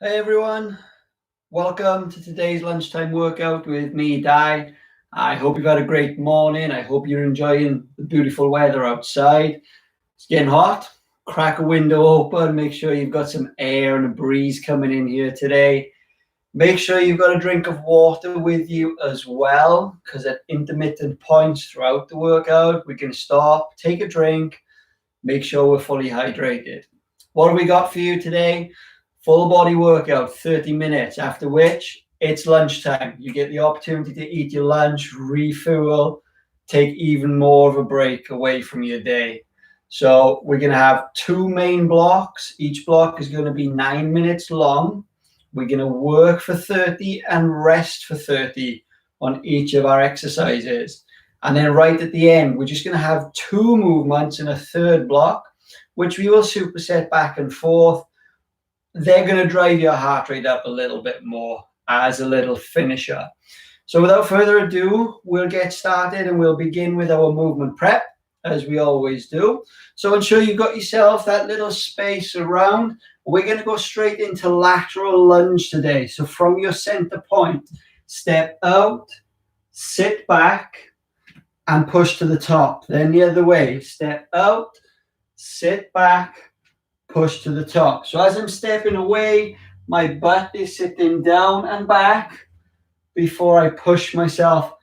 Hey everyone, welcome to today's lunchtime workout with me, Di. I hope you've had a great morning. I hope you're enjoying the beautiful weather outside. It's getting hot. Crack a window open, make sure you've got some air and a breeze coming in here today. Make sure you've got a drink of water with you as well, because at intermittent points throughout the workout, we can stop, take a drink, make sure we're fully hydrated. What have we got for you today? Full body workout, 30 minutes, after which it's lunchtime. You get the opportunity to eat your lunch, refuel, take even more of a break away from your day. So we're going to have two main blocks. Each block is going to be 9 minutes long. We're going to work for 30 and rest for 30 on each of our exercises. And then right at the end, we're just going to have two movements in a third block, which we will superset back and forth. They're going to drive your heart rate up a little bit more as a little finisher. So without further ado, we'll get started and we'll begin with our movement prep, as we always do. So ensure you've got yourself that little space around. We're going to go straight into lateral lunge today. So from your center point, step out, sit back, and push to the top. Then the other way, step out, sit back, push to the top. So as I'm stepping away, my butt is sitting down and back before I push myself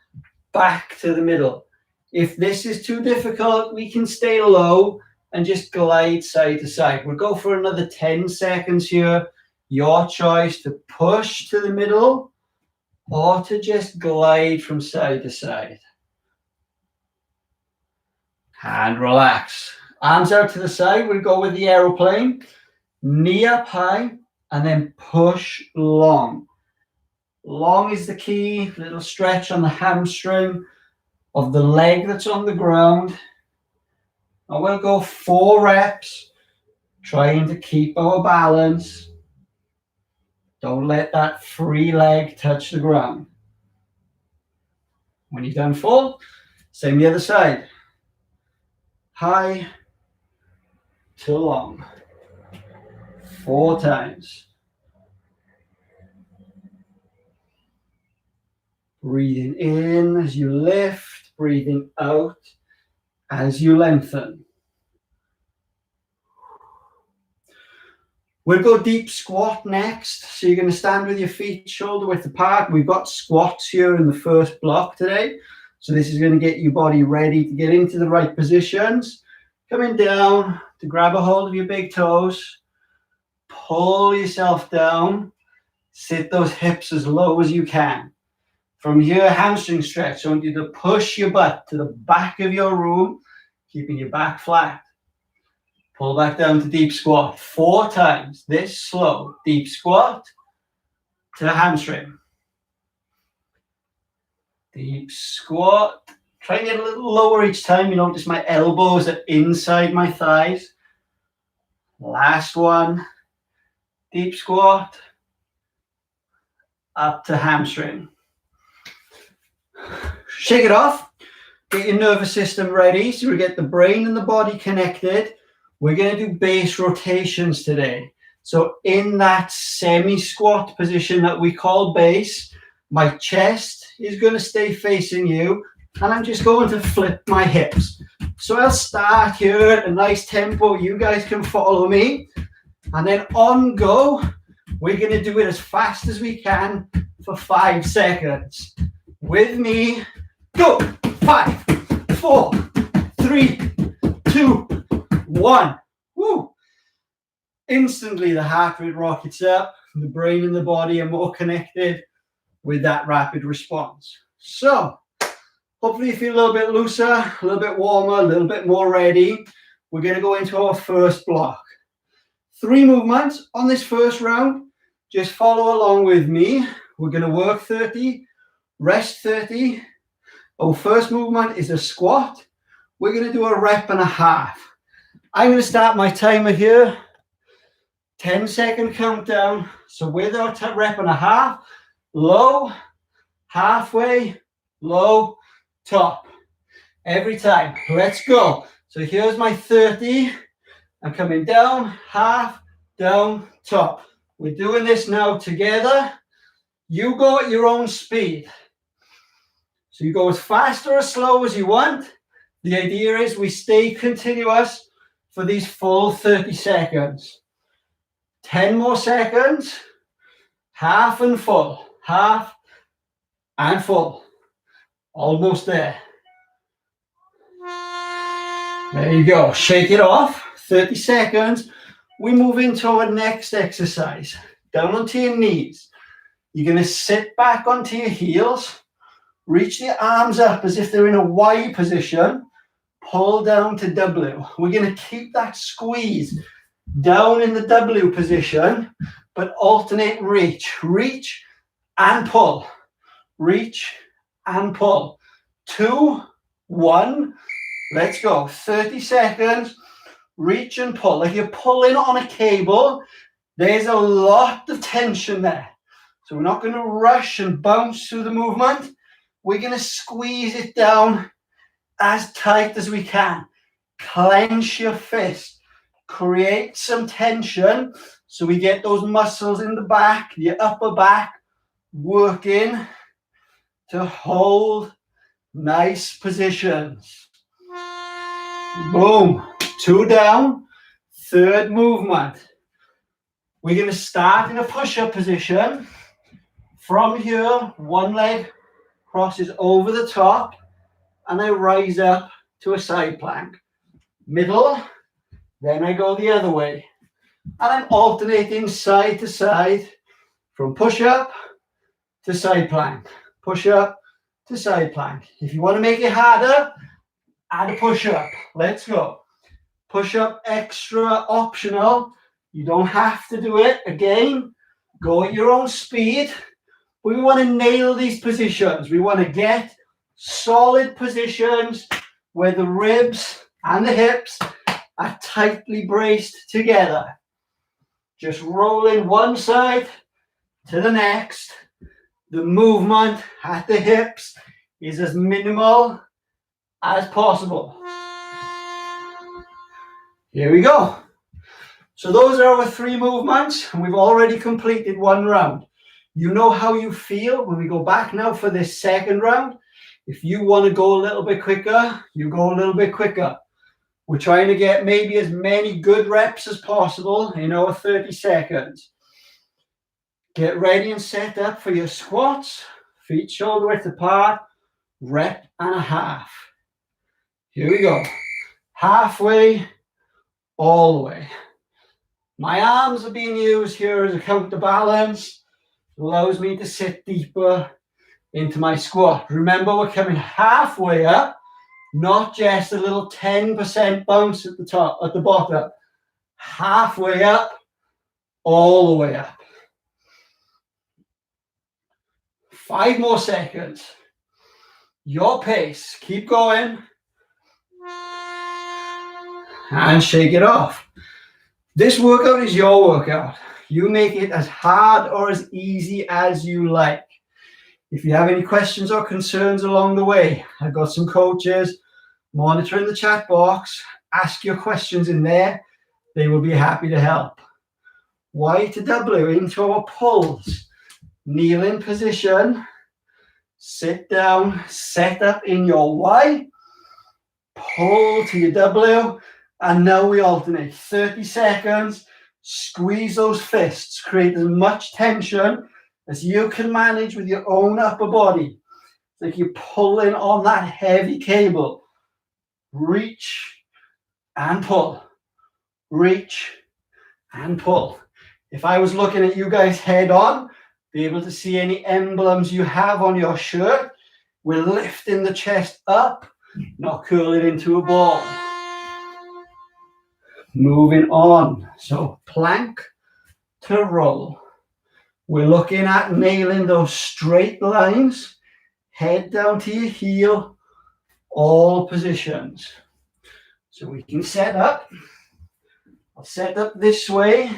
back to the middle. If this is too difficult, we can stay low and just glide side to side. We'll go for another 10 seconds here. Your choice to push to the middle or to just glide from side to side. And relax. Arms out to the side, we'll go with the aeroplane, knee up high, and then push long. Long is the key, little stretch on the hamstring of the leg that's on the ground. And we'll go 4 reps, trying to keep our balance. Don't let that free leg touch the ground. When you're done 4, same the other side. High to long. 4 times. Breathing in as you lift, breathing out as you lengthen. We'll go deep squat next. So you're going to stand with your feet shoulder width apart. We've got squats here in the first block today. So this is going to get your body ready to get into the right positions. Coming down to grab a hold of your big toes. Pull yourself down. Sit those hips as low as you can. From here, hamstring stretch. So I want you to push your butt to the back of your room, keeping your back flat. Pull back down to deep squat 4 times. This slow. Deep squat to the hamstring. Deep squat. Try and get a little lower each time. You notice my elbows are inside my thighs. Last one. Deep squat. Up to hamstring. Shake it off. Get your nervous system ready. So we get the brain and the body connected. We're going to do base rotations today. So in that semi-squat position that we call base, my chest is going to stay facing you, and I'm just going to flip my hips. So I'll start here at a nice tempo. You guys can follow me. And then on go, we're going to do it as fast as we can for 5 seconds. With me, go. 5, 4, 3, 2, 1. Woo! Instantly the heart rate rockets up. The brain and the body are more connected with that rapid response. So hopefully you feel a little bit looser, a little bit warmer, a little bit more ready. We're going to go into our first block. 3 movements on this first round. Just follow along with me. We're going to work 30, rest 30. Our first movement is a squat. We're going to do a rep and a half. I'm going to start my timer here. 10-second countdown. So with our rep and a half, low, halfway, low, top. Every time. Let's go. So here's my 30. I'm coming down, half, down, top. We're doing this now together. You go at your own speed. So you go as fast or as slow as you want. The idea is we stay continuous for these full 30 seconds. 10 more seconds. Half and full. Half and full. Almost there. There you go. Shake it off. 30 seconds. We move into our next exercise. Down onto your knees. You're going to sit back onto your heels. Reach the arms up as if they're in a Y position. Pull down to W. We're going to keep that squeeze down in the W position, but alternate reach. Reach and pull. Reach and pull. 2, 1. Let's go. 30 seconds. Reach and pull. Like you're pulling on a cable. There's a lot of tension there. So we're not going to rush and bounce through the movement. We're going to squeeze it down as tight as we can. Clench your fist. Create some tension so we get those muscles in the back, the upper back, working to hold nice positions. Boom. 2 down. Third movement. We're going to start in a push-up position. From here, one leg crosses over the top, and I rise up to a side plank. Middle, then I go the other way. And I'm alternating side to side from push-up to side plank. Push-up to side plank. If you want to make it harder, add a push-up. Let's go. Push-up extra optional. You don't have to do it. Again, go at your own speed. We want to nail these positions. We want to get solid positions where the ribs and the hips are tightly braced together. Just rolling one side to the next. The movement at the hips is as minimal as possible. Here we go. So those are our 3 movements, and we've already completed 1 round. You know how you feel when we go back now for this second round. If you want to go a little bit quicker, you go a little bit quicker. We're trying to get maybe as many good reps as possible in our 30 seconds. Get ready and set up for your squats. Feet shoulder width apart. Rep and a half. Here we go. Halfway, all the way. My arms are being used here as a counterbalance. It allows me to sit deeper into my squat. Remember, we're coming halfway up, not just a little 10% bounce at the top, at the bottom. Halfway up, all the way up. 5 more seconds. Your pace. Keep going. And shake it off. This workout is your workout. You make it as hard or as easy as you like. If you have any questions or concerns along the way, I've got some coaches monitoring the chat box. Ask your questions in there. They will be happy to help. Y to W into our pulls. Kneel in position. Sit down. Set up in your Y. Pull to your W. And now we alternate. 30 seconds. Squeeze those fists. Create as much tension as you can manage with your own upper body. It's like you're pulling on that heavy cable. Reach and pull. Reach and pull. If I was looking at you guys head on, be able to see any emblems you have on your shirt. We're lifting the chest up, not curl it into a ball. Moving on. So plank to roll. We're looking at nailing those straight lines. Head down to your heel. All positions. So we can set up. I'll set up this way.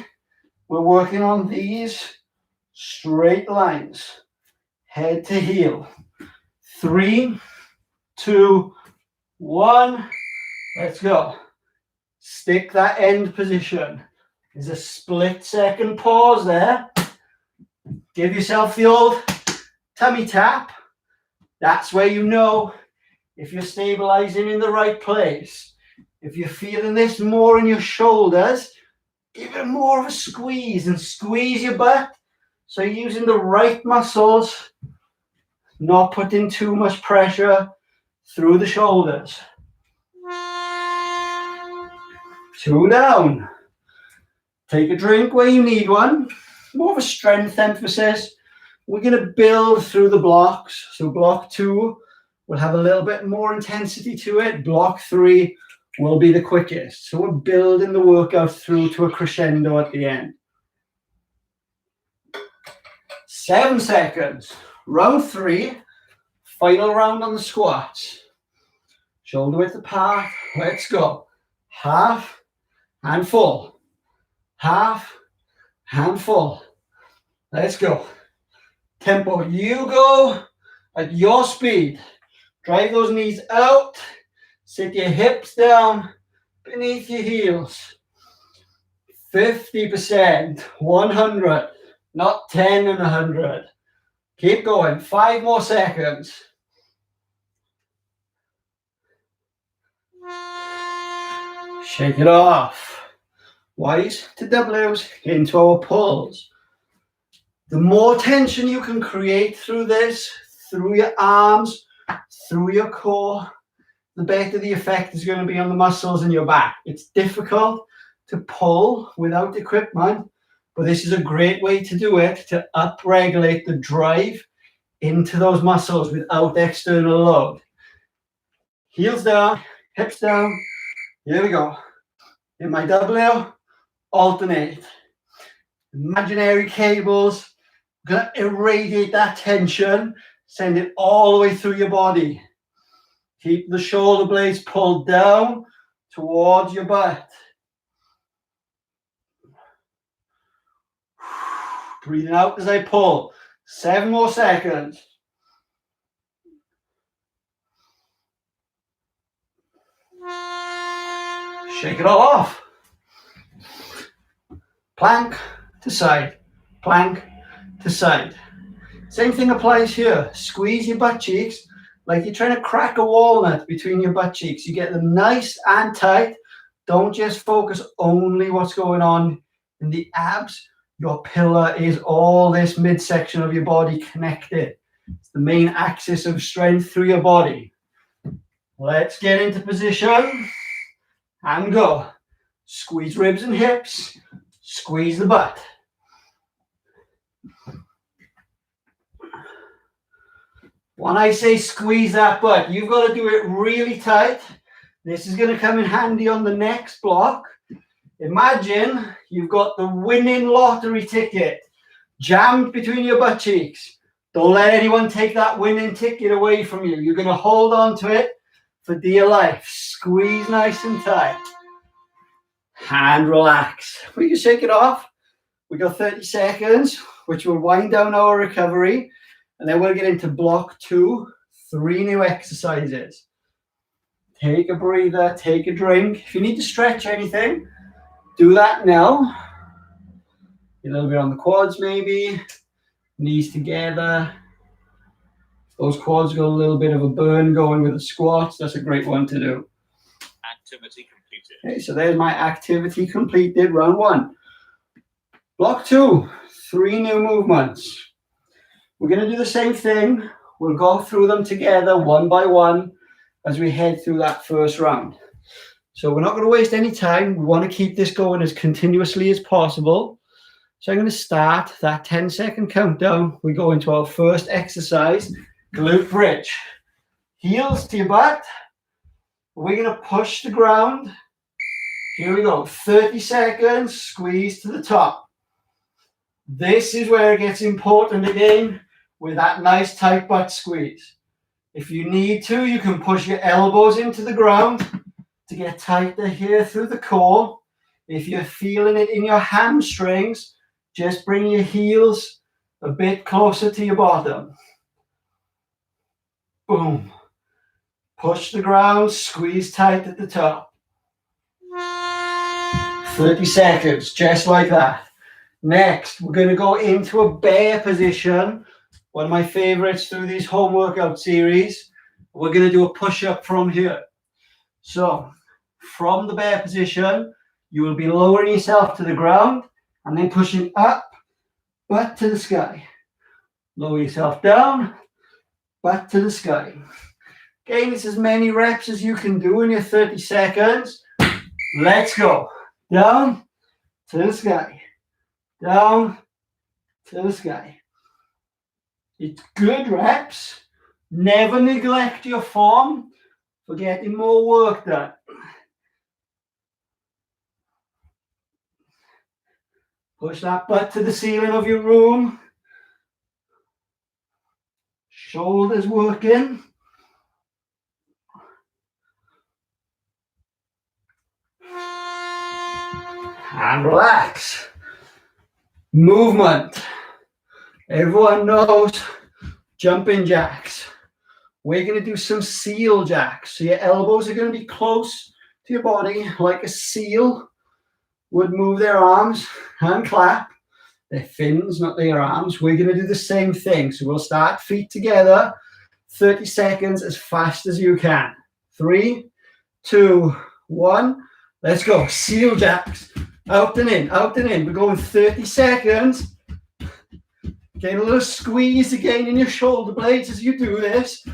We're working on these straight lines. Head to heel. 3, 2, 1. Let's go. Stick that end position. There's a split second pause there. Give yourself the old tummy tap. That's where you know if you're stabilizing in the right place. If you're feeling this more in your shoulders, give it more of a squeeze and squeeze your butt. So you're using the right muscles, not putting too much pressure through the shoulders. 2 down. Take a drink where you need one. More of a strength emphasis. We're going to build through the blocks. So block 2 will have a little bit more intensity to it. Block 3 will be the quickest. So we're building the workout through to a crescendo at the end. 7 seconds. Round 3. Final round on the squats. Shoulder width apart. Let's go. Half and full. Half and full. Let's go. Tempo. You go at your speed. Drive those knees out. Sit your hips down beneath your heels. 50%. 100. Not 10 and 100. Keep going. 5 more seconds. Shake it off. Y's to W's into our pulls. The more tension you can create through this, through your arms, through your core, the better the effect is going to be on the muscles in your back. It's difficult to pull without equipment, but this is a great way to do it, to upregulate the drive into those muscles without external load. Heels down, hips down. Here we go. In my W, alternate. Imaginary cables, gonna irradiate that tension, send it all the way through your body. Keep the shoulder blades pulled down towards your butt. Breathing out as I pull. 7 more seconds. Shake it all off. Plank to side, plank to side. Same thing applies here. Squeeze your butt cheeks like you're trying to crack a walnut between your butt cheeks. You get them nice and tight. Don't just focus only what's going on in the abs. Your pillar is all this midsection of your body connected. It's the main axis of strength through your body. Let's get into position and go. Squeeze ribs and hips. Squeeze the butt. When I say squeeze that butt, you've got to do it really tight. This is going to come in handy on the next block. Imagine you've got the winning lottery ticket jammed between your butt cheeks. Don't let anyone take that winning ticket away from you. You're going to hold on to it for dear life. Squeeze nice and tight. And relax. We can shake it off. We got 30 seconds, which will wind down our recovery. And then we'll get into block 2, 3 new exercises. Take a breather, take a drink. If you need to stretch anything, do that now. A little bit on the quads maybe. Knees together. Those quads got a little bit of a burn going with the squats. That's a great one to do. Activity completed. Okay, so there's my activity completed, round 1. Block 2, 3 new movements. We're going to do the same thing. We'll go through them together one by one as we head through that first round. So we're not going to waste any time. We want to keep this going as continuously as possible. So I'm going to start that 10-second countdown. We go into our first exercise, glute bridge. Heels to your butt. We're going to push the ground. Here we go. 30 seconds. Squeeze to the top. This is where it gets important again with that nice tight butt squeeze. If you need to, you can push your elbows into the ground to get tighter here through the core. If you're feeling it in your hamstrings, just bring your heels a bit closer to your bottom. Boom. Push the ground, squeeze tight at the top. 30 seconds, just like that. Next, we're going to go into a bear position. One of my favorites through these home workout series. We're going to do a push-up from here. So, from the bear position, you will be lowering yourself to the ground and then pushing up, butt to the sky. Lower yourself down, butt to the sky. Again, it's as many reps as you can do in your 30 seconds. Let's go. Down to the sky. Down to the sky. It's good reps. Never neglect your form for getting more work done. Push that butt to the ceiling of your room. Shoulders working. And relax. Movement. Everyone knows jumping jacks. We're going to do some seal jacks. So your elbows are going to be close to your body like a seal would move their arms and clap. Their fins, not their arms. We're going to do the same thing. So we'll start feet together. 30 seconds as fast as you can. 3, 2, 1. Let's go. Seal jacks. Out and in, out and in. We're going 30 seconds. Getting a little squeeze again in your shoulder blades as you do this.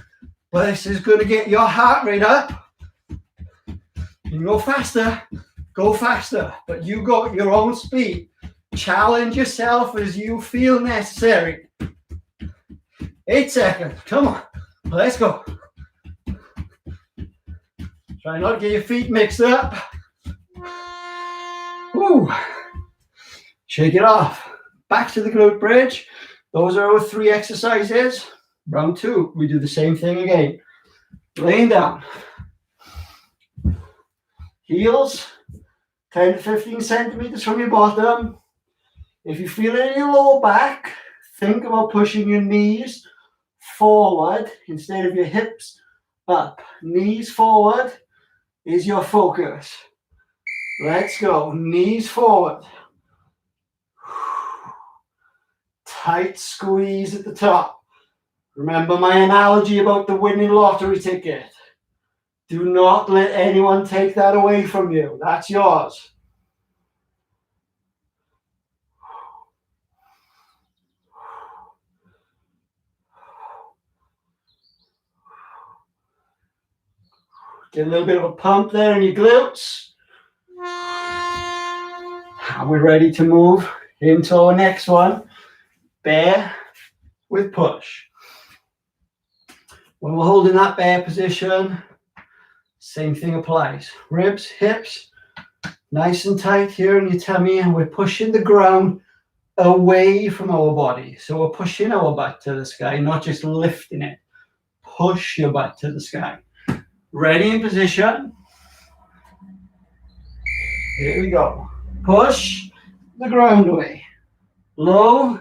But this is going to get your heart rate up. You can go faster. Go faster. But you go at your own speed. Challenge yourself as you feel necessary. 8 seconds. Come on. Let's go. Try not to get your feet mixed up. Woo. Shake it off. Back to the glute bridge. Those are our 3 exercises. Round 2, we do the same thing again. Laying down. Heels 10 to 15 centimeters from your bottom. If you feel it in your lower back, think about pushing your knees forward instead of your hips up. Knees forward is your focus. Let's go. Knees forward. Tight squeeze at the top. Remember my analogy about the winning lottery ticket. Do not let anyone take that away from you. That's yours. Get a little bit of a pump there in your glutes. And we're ready to move into our next one. Bear with push. When we're holding that bear position, same thing applies. Ribs, hips, nice and tight here in your tummy, and we're pushing the ground away from our body. So we're pushing our butt to the sky, not just lifting it. Push your butt to the sky. Ready in position. Here we go. Push the ground away. Low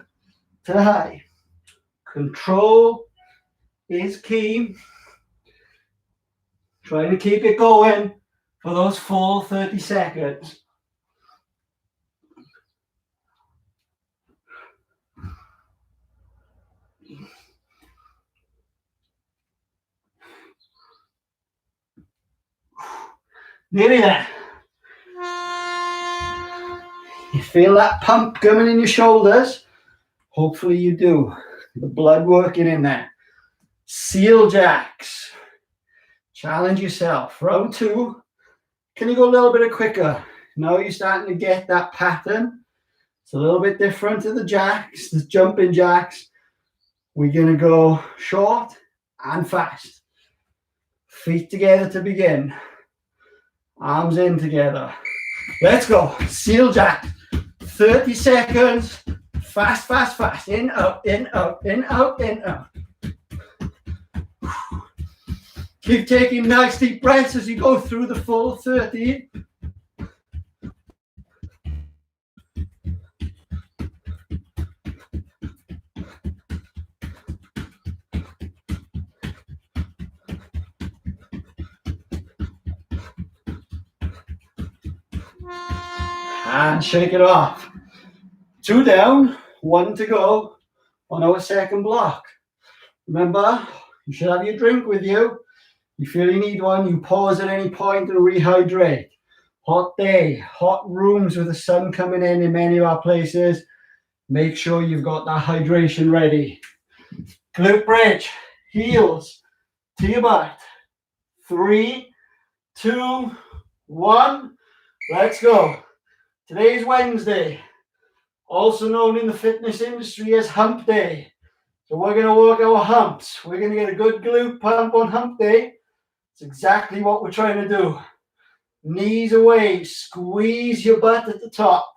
to high. Control is key. Trying to keep it going for those full 30 seconds. Nearly there. You feel that pump coming in your shoulders? Hopefully you do. The blood working in there. Seal jacks. Challenge yourself. Round 2. Can you go a little bit quicker? Now you're starting to get that pattern. It's a little bit different to the jacks, the jumping jacks. We're going to go short and fast. Feet together to begin. Arms in together. Let's go. Seal jack. 30 seconds. Fast, fast, fast. In, out, in, out, in, out, in, out. Keep taking nice deep breaths as you go through the full 30. And shake it off. 2 down, 1 to go on our second block. Remember, you should have your drink with you. You feel you need one, you pause at any point and rehydrate. Hot day, hot rooms with the sun coming in many of our places. Make sure you've got that hydration ready. Glute bridge, heels to your butt. 3, 2, 1. Let's go. Today's Wednesday, also known in the fitness industry as Hump Day. So we're going to work our humps. We're going to get a good glute pump on Hump Day. It's exactly what we're trying to do. Knees away, squeeze your butt at the top.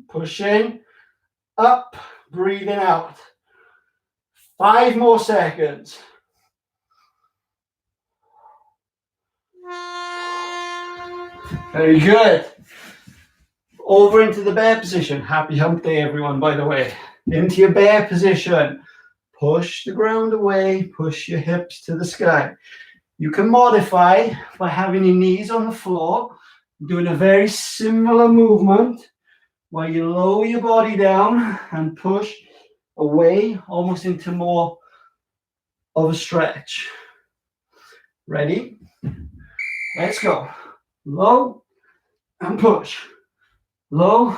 Push in, up, breathing out. 5 more seconds. Very good. Over into the bear position. Happy Hump Day, everyone, by the way. Into your bear position. Push the ground away, push your hips to the sky. You can modify by having your knees on the floor, doing a very similar movement where you lower your body down and push away, almost into more of a stretch. Ready? Let's go. Low and push. Low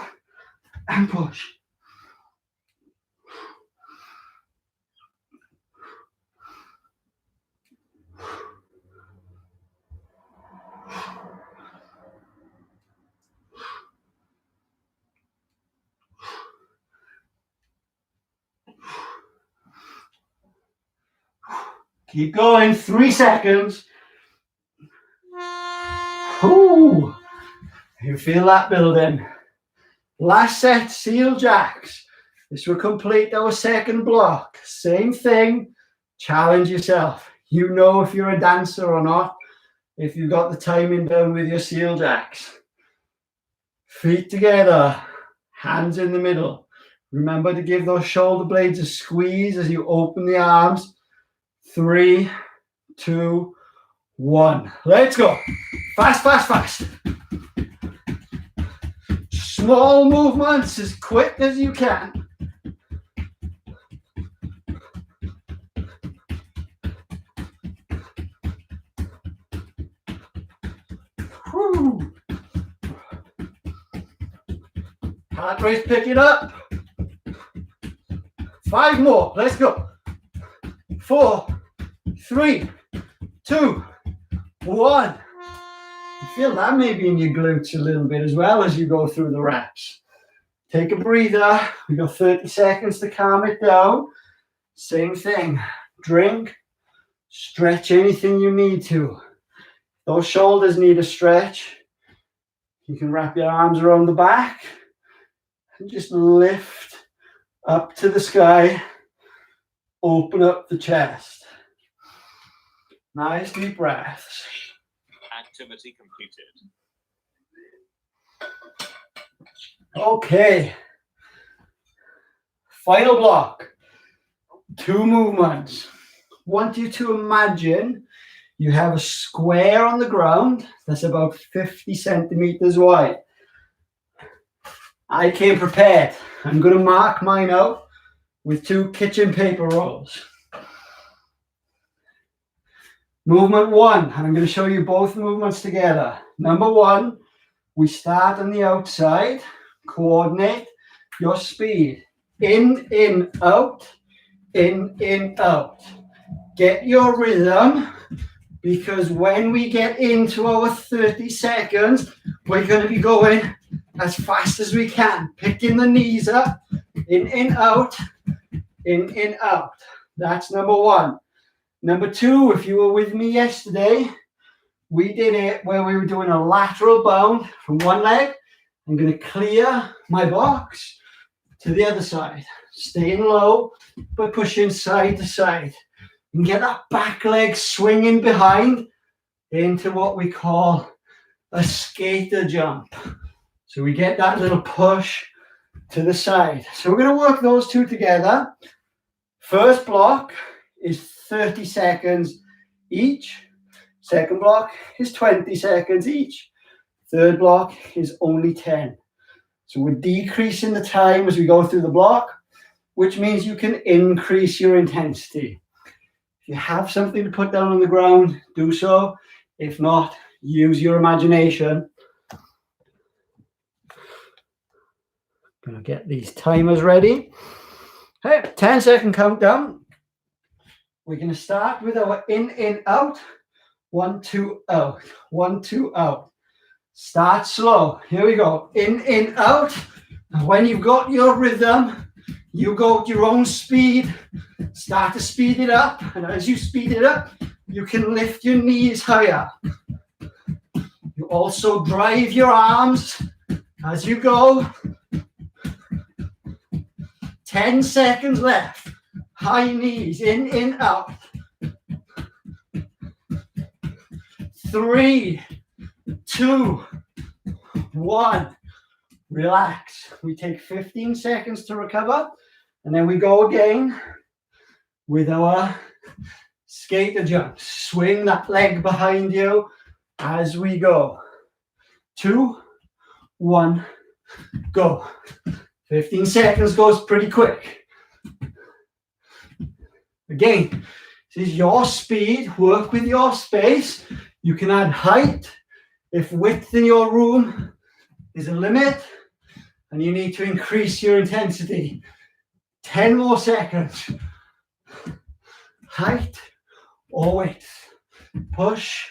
and push. Keep going, 3 seconds. Ooh, you feel that building. Last set, seal jacks. This will complete our second block. Same thing, challenge yourself. You know if you're a dancer or not, if you've got the timing down with your seal jacks. Feet together, hands in the middle. Remember to give those shoulder blades a squeeze as you open the arms. 3, 2, 1. Let's go. Fast, fast, fast. Small movements as quick as you can. Whew. Heart rate picking up. 5 more. Let's go. 4, 3, 2, 1. You feel that maybe in your glutes a little bit as well as you go through the reps. Take a breather. We've got 30 seconds to calm it down. Same thing. Drink. Stretch anything you need to. Those shoulders need a stretch. You can wrap your arms around the back and just lift up to the sky. Open up the chest. Nice deep breaths. Activity completed. Okay. Final block. 2 movements. Want you to imagine you have a square on the ground that's about 50 centimeters wide. I came prepared. I'm going to mark mine out with 2 kitchen paper rolls. Movement 1, and I'm going to show you both movements together. Number 1, we start on the outside. Coordinate your speed. In, out. In, out. Get your rhythm, because when we get into our 30 seconds, we're going to be going as fast as we can. Picking the knees up. In, out. In, out. That's number 1. Number 2, if you were with me yesterday, we did it where we were doing a lateral bound from one leg. I'm going to clear my box to the other side. Staying low, but pushing side to side. You can get that back leg swinging behind into what we call a skater jump. So we get that little push to the side. So we're going to work those 2 together. First block is 30 seconds each. Second block is 20 seconds each. Third block is only 10. So we're decreasing the time as we go through the block, which means you can increase your intensity. If you have something to put down on the ground, do so. If not, use your imagination. Gonna get these timers ready. Okay, 10-second countdown. We're gonna start with our in, out. 1, 2, out. 1, 2, out. Start slow. Here we go. In, out. And when you've got your rhythm, you go at your own speed. Start to speed it up. And as you speed it up, you can lift your knees higher. You also drive your arms as you go. 10 seconds left. High knees. In, out. 3, 2, 1. Relax. We take 15 seconds to recover, and then we go again with our skater jumps. Swing that leg behind you as we go. 2, 1, go. 15 seconds goes pretty quick. Again, this is your speed. Work with your space. You can add height if width in your room is a limit and you need to increase your intensity. 10 more seconds. Height or width. Push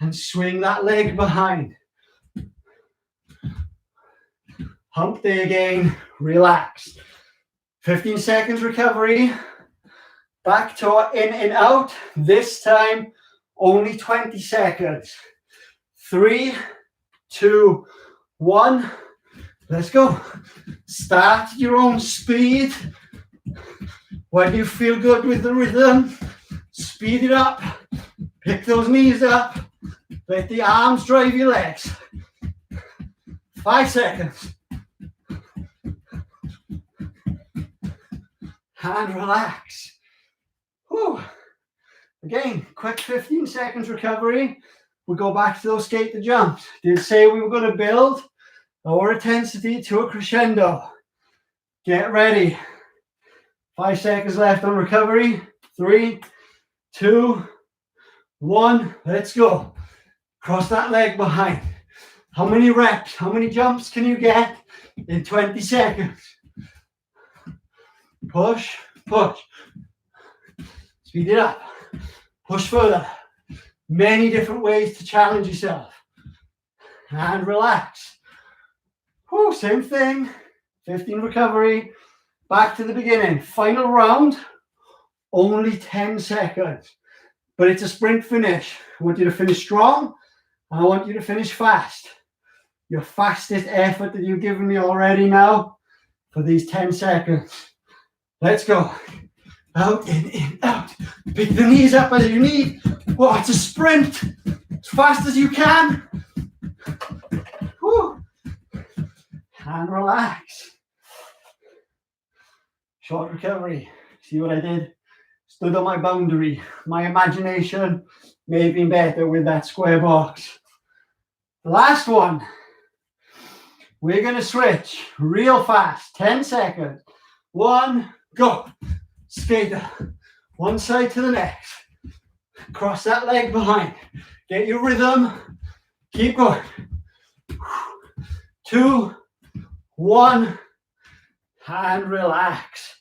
and swing that leg behind. Hump day again. Relax. 15 seconds recovery. Back to our in and out. This time, only 20 seconds. 3, 2, 1. Let's go. Start at your own speed. When you feel good with the rhythm, speed it up. Pick those knees up. Let the arms drive your legs. 5 seconds. And relax. Whew. Again, quick 15 seconds recovery. We go back to those skater jumps. Did say we were going to build our intensity to a crescendo. Get ready. 5 seconds left on recovery. 3, 2, 1. Let's go. Cross that leg behind. How many reps, how many jumps can you get in 20 seconds? Push, push. Speed it up. Push further. Many different ways to challenge yourself. And relax. Whew, same thing. 15 recovery. Back to the beginning. Final round. Only 10 seconds. But it's a sprint finish. I want you to finish strong. And I want you to finish fast. Your fastest effort that you've given me already now for these 10 seconds. Let's go. Out, in, out. Pick the knees up as you need. Oh, it's a sprint. As fast as you can. Whew. And relax. Short recovery. See what I did? Stood on my boundary. My imagination may have been better with that square box. The last one. We're going to switch real fast. 10 seconds. 1, go. Skater. One side to the next. Cross that leg behind. Get your rhythm. Keep going. 2, 1. And relax.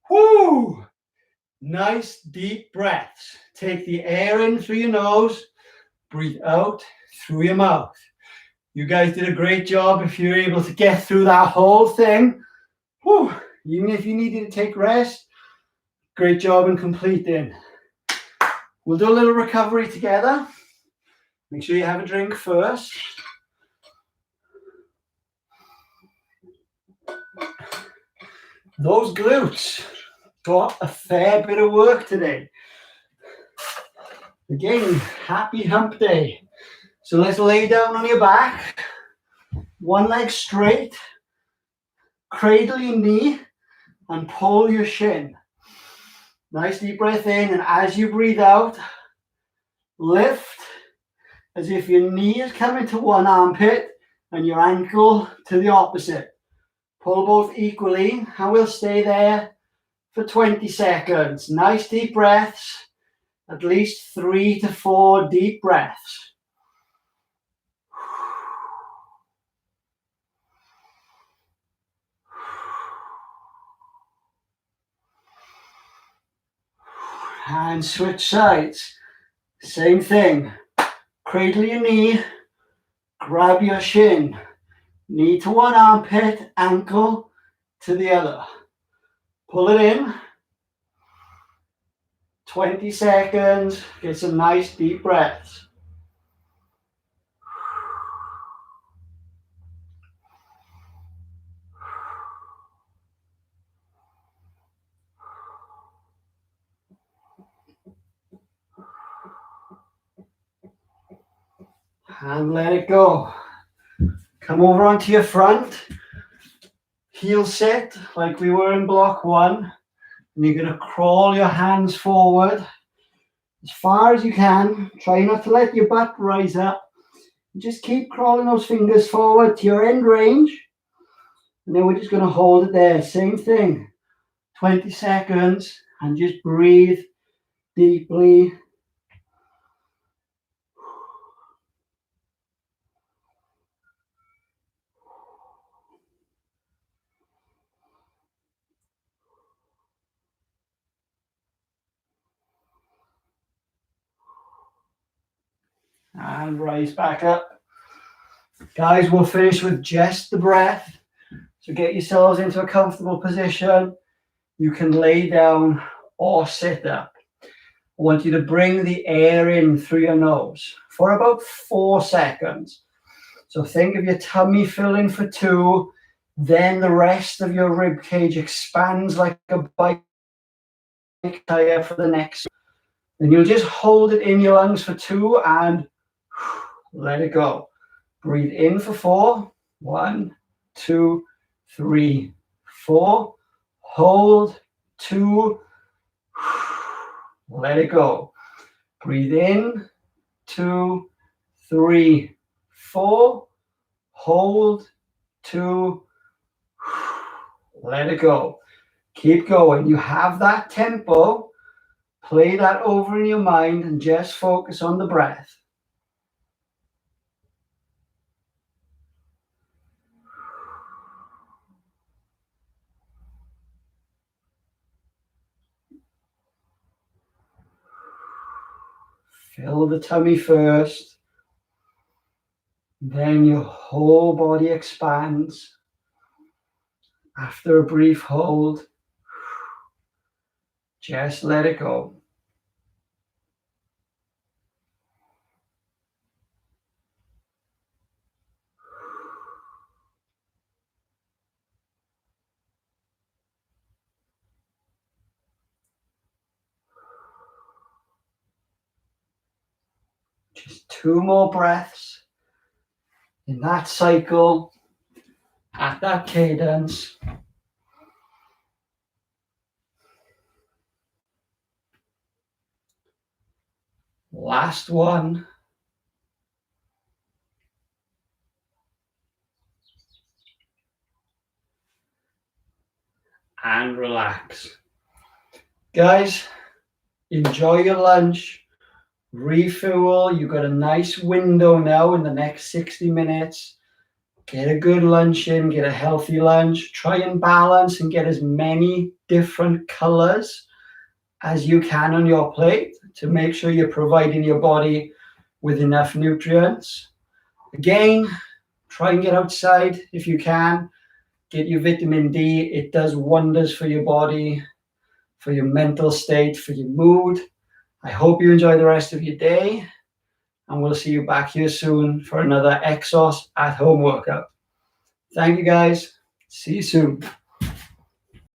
Woo! Nice deep breaths. Take the air in through your nose. Breathe out through your mouth. You guys did a great job if you're able to get through that whole thing. Whew. Even if you needed to take rest, great job in completing. We'll do a little recovery together. Make sure you have a drink first. Those glutes got a fair bit of work today. Again, happy hump day. So let's lay down on your back. One leg straight. Cradle your knee and pull your shin. Nice deep breath in, and as you breathe out, lift as if your knee is coming to one armpit and your ankle to the opposite. Pull both equally, and we'll stay there for 20 seconds. Nice deep breaths, at least 3 to 4 deep breaths. And switch sides. Same thing. Cradle your knee, grab your shin. Knee to one armpit, ankle to the other. Pull it in. 20 seconds. Get some nice deep breaths. And let it go. Come over onto your front. Heel sit like we were in block 1. And you're going to crawl your hands forward as far as you can. Try not to let your butt rise up. Just keep crawling those fingers forward to your end range. And then we're just going to hold it there. Same thing. 20 seconds. And just breathe deeply. And rise back up. Guys, we'll finish with just the breath. So get yourselves into a comfortable position. You can lay down or sit up. I want you to bring the air in through your nose for about 4 seconds. So think of your tummy filling for 2, then the rest of your rib cage expands like a bike tire for the next. Then you'll just hold it in your lungs for 2 and let it go. Breathe in for 4. 1, 2, 3, 4. Hold. 2. Let it go. Breathe in. 2, 3, 4. Hold. 2. Let it go. Keep going. You have that tempo. Play that over in your mind and just focus on the breath. Fill the tummy first. Then your whole body expands. After a brief hold, just let it go. Just 2 more breaths in that cycle, at that cadence. Last one. And relax. Guys, enjoy your lunch. Refuel. You've got a nice window now in the next 60 minutes. Get a good lunch in, get a healthy lunch. Try and balance and get as many different colors as you can on your plate to make sure you're providing your body with enough nutrients. Again, try and get outside if you can. Get your vitamin D. It does wonders for your body, for your mental state, for your mood. I hope you enjoy the rest of your day, and we'll see you back here soon for another EXOS at home workout. Thank you guys. See you soon.